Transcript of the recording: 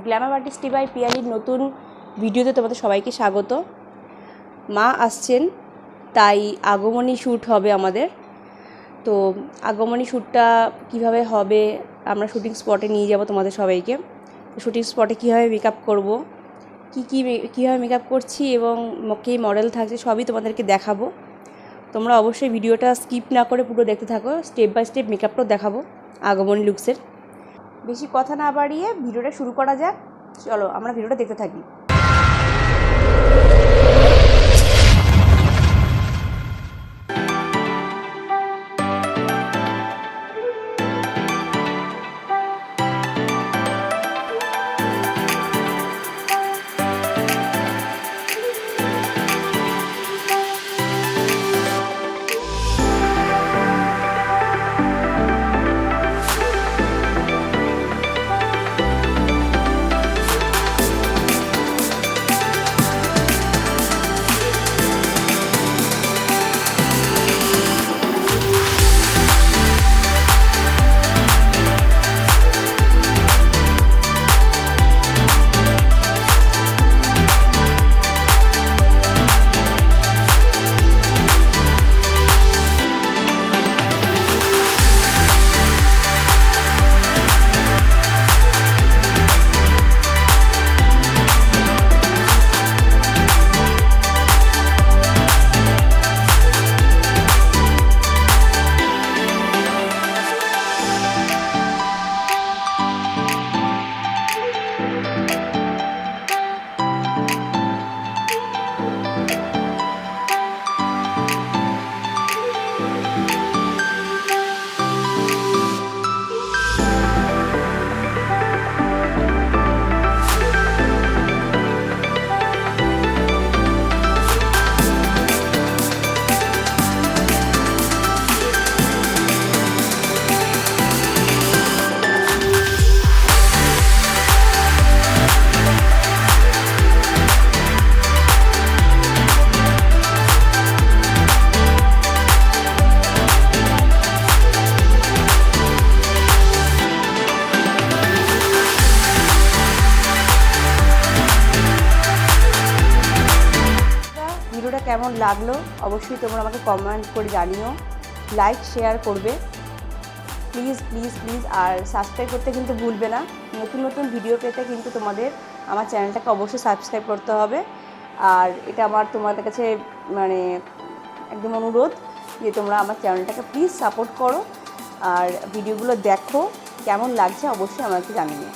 Glamour artist by পিয়ালির নতুন ভিডিওতে তোমাদের সবাইকে স্বাগত। মা আসছেন, তাই আগমনী শ্যুট হবে আমাদের। তো আগমনী শ্যুটটা কীভাবে হবে, আমরা শুটিং স্পটে নিয়ে যাব তোমাদের সবাইকে। শুটিং স্পটে কীভাবে মেকআপ করব, কীভাবে মেকআপ করছি এবং কে মডেল থাকছে সবই তোমাদেরকে দেখাবো। তোমরা অবশ্যই ভিডিওটা স্কিপ না করে পুরো দেখতে থাকো। স্টেপ বাই স্টেপ মেকআপটাও দেখাবো আগমনী লুকসের। বেশি কথা না বাড়িয়ে ভিডিওটা শুরু করা যাক। চলো আমরা ভিডিওটা দেখতে থাকি। কেমন লাগলো অবশ্যই তোমরা আমাকে কমেন্ট করে জানিও, লাইক শেয়ার করবে প্লিজ প্লিজ প্লিজ। আর সাবস্ক্রাইব করতে কিন্তু ভুলবে না। নতুন নতুন ভিডিও পেতে কিন্তু তোমাদের আমার চ্যানেলটাকে অবশ্যই সাবস্ক্রাইব করতে হবে। আর এটা আমার তোমাদের কাছে মানে একদম অনুরোধ যে তোমরা আমার চ্যানেলটাকে প্লিজ সাপোর্ট করো আর ভিডিওগুলো দেখো, কেমন লাগছে অবশ্যই আমাকে জানিও।